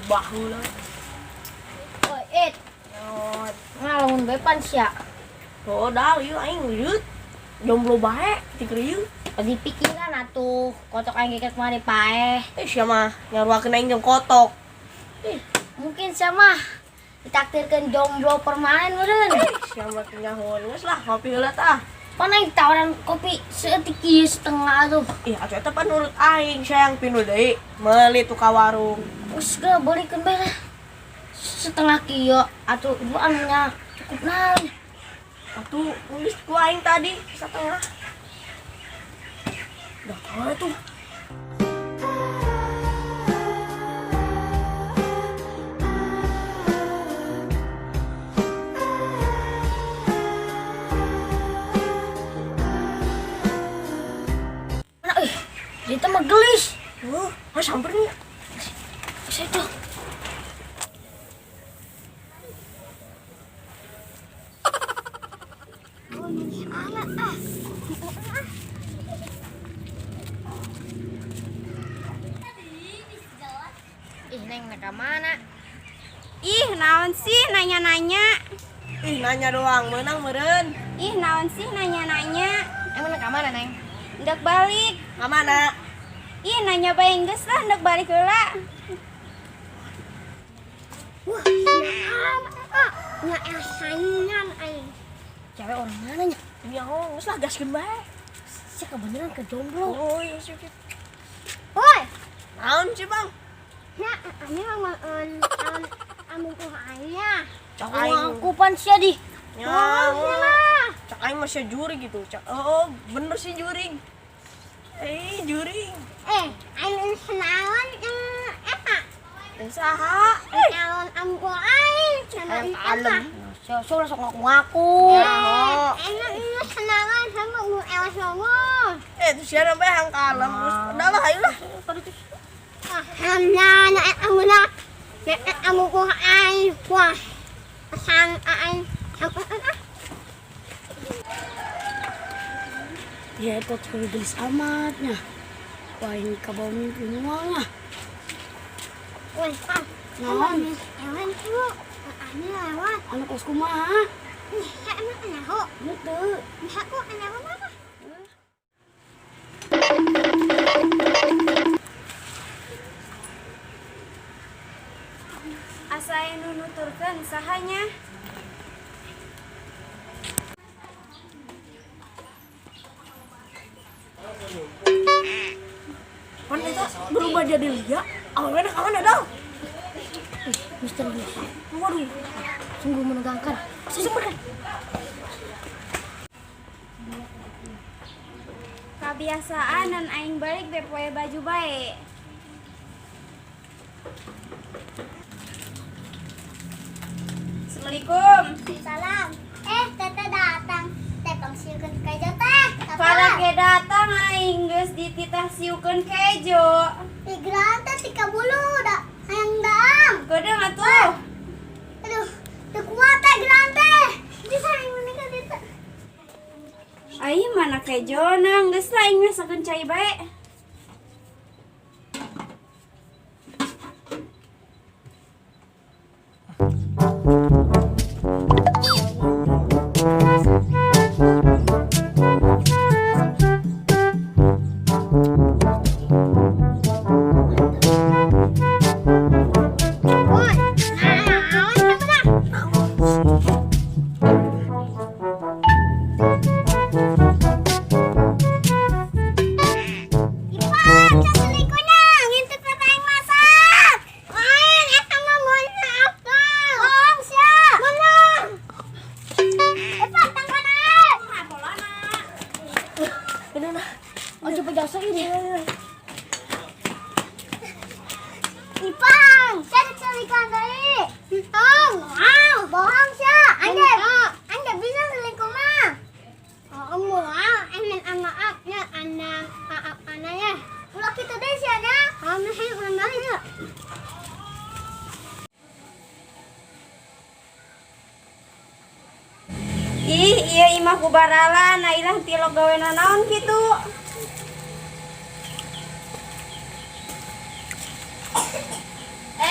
baheula. Oh, ngalamun bepan sia. Oh, dah ieu aing liut. Jomblo bae ti krieu. Di pikiran atuh, kotok aing geget mari paeh. Sia mah nyaruakeun aing jeung kotok. Mungkin sia mah ditakdirkeun jomblo permanen meureun. Sia mah teu nyahoan geus lah ngopi heula tah. Pan aing tawaran kopi seeutik ieu setengah atuh. Ih, atuh eta pan nurut aing sayang pinu deui meuli tu ka warung. Geus ge beulikeun bae lah. Setengah kieu atuh ibu anunya cukup naon. Atuh geus ku aing tadi satengah. Dah kowe tuh. Dia mah gelis. Samperin. Saya tuh. Ih, Neng, nak mana? Ih, naon sih nanya-nanya? Ih, nanya doang, menang meureun. Ih, naon sih nanya-nanya? Emang nak mana, Neng? Hendak balik. Ka mana? Ih, nanya bae geus lah, hendak balik heula. Wah, nggak saingan aing. Cewek orang mana nya? Ya, geus lah gaskeun bae. Sia kebeneran ke jomblo. Oh, iya sip. Woi, Naon sih, Bang? nya ane mah amun aya. Cak Aku aing. pan sia di. Ya, cak aing masih jurig gitu. Cak, oh, bener sih jurig. Jurig. Aing senawan eta. Dan saha? Calon ampo aing Aing kalem. Sok sok ngaku-ngaku. Enak ini senangan sama mu ewas ngomong. Itu siapa bae hang kalem. Terus udah lah, ayo lah. Hamna amuna. Amu ko aing wah. Sang aing. Ya itu terlalu gelis amatnya. Wah ini kabar mimpi mualnya. Wah, naon? Ewan tuh. Ani lewat. Anak kos kumaha? Ih, emang anakku. Betul. Anakku anak mana? Asa anu nuturkeun sahanya? Pan eta berubah jadi lia. Awalnya kawan ada. Misterius. Waduh, Sungguh menegangkan. sesepekan. Kebiasaan dan aing balik bepoe baju bae. Assalamualaikum. Salam. Tete datang. Teh pangsieukeun kejo teh. Para ge datang aing geus dititah siukeun kejo. Pigeran teh 30 da. Hayang daam. Gedeung atuh. Aduh, teu kuat teh geran teh. Bisa aing menikah ditu. Ai mana kejona geus lah aing sakeun cai bae. jasa ini. Ipang, saya selingkuhan tadi. Tong, wow, bohong sih. Anda bisa selingkuh mah. Oh, wow, anak maafnya, anak maaf anaknya. Ulah kita deh sih ada. Kamu sih ulang balik ya. Ih, iya imah kubarala, nah ilang tilok gawe naon gitu.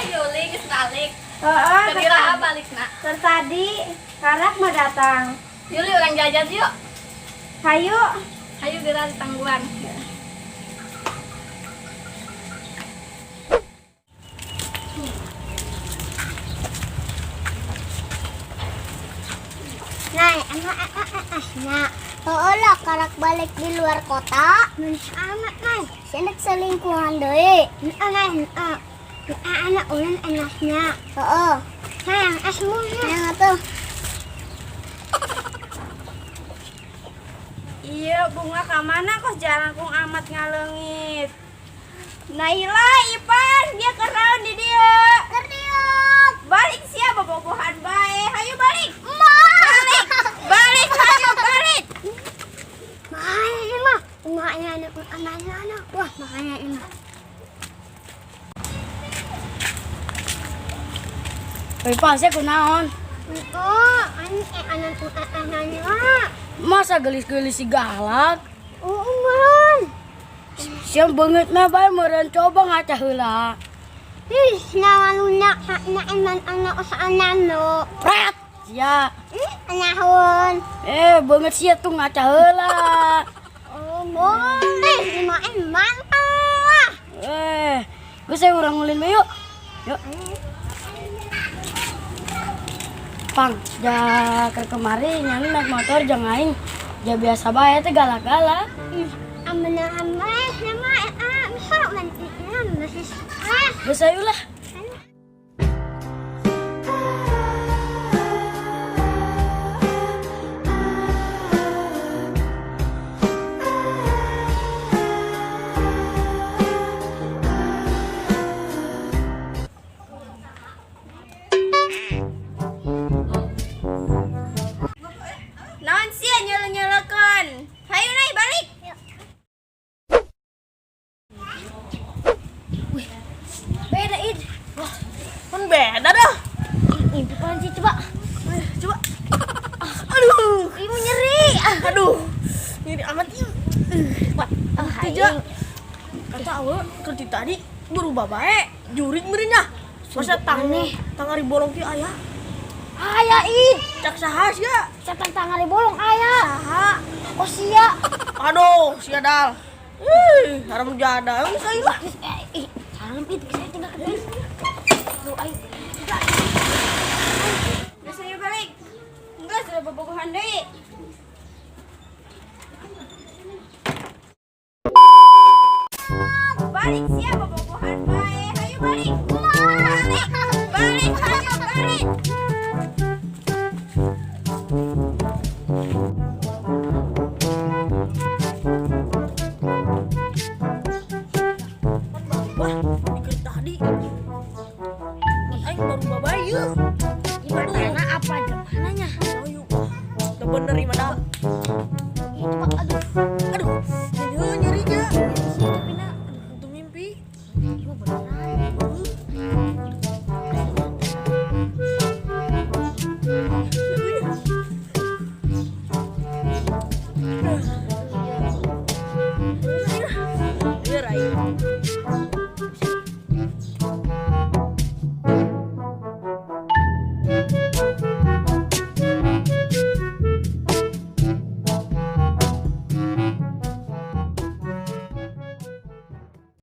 Yuli geus balik. Heeh, Kira balik nak. tadi Karak mau datang. Yuli orang jajan yuk. Hayu. Ayo gerak di tangguhan. Nah, anak. Oo lah, karak balik di luar kota. Anak, nah. Sinak selingkuhan deh. Anak ulan anaknya. Oo. Sayang, asmu. Yang itu. Iya, bunga ke mana kok jarangkung amat ngalengit. Naila, Ipan, dia keraun di dia. Kerdiuk. Balik siapa bobohan bae. Hayu balik. Balik. Balik, hayu balik. Makanya mah. Makanya anak. Wah, makanya ini. Pasnya kunaon? Oh, anak. Masa gelis-gelis si galak? Oo, man. Siang banget mah bae meureun coba ngaca heula. Ih, nawalunak na eman anak sa anano. Prat. Sia. Anahon. Banget sia tuh ngaca heula. Oh, boleh. Lima eman ah. Gue saya urang ulin mah yuk. Yuk. Pang, ke kemari nyani naik motor jangan aing. Ya biasa bae teh galak-galak. Amana nama bisa man masih Geus ayo lah. Naon sia nyele-nyelekeun. Hayu nai balik. beda id. Kan beda dah. Ini bukan sih coba. Coba. Aduh, Ibu nyeri. aduh. Ini amat ieu. Tidak. Aing. Kata awal kerja tadi berubah baik. Jurig meureunnya. Masa tangari bolong ti aya. Aya id. Cak saha sia? Setan tangari bolong aya. Saha? Oh sia. Aduh, sia dal. Haram jada. Geus ayo lah. Salam id saya tinggal ke depan. Aduh aing. Geus ayo balik. Enggak sudah bobogohan deui. Balik siapa bobogohan bae. Hayu balik. Balik, hayu balik. Wah, dikit tadi. Aing baru babayu. Gimana apa jamananya? Ayo. Teu bener ieu mah dah.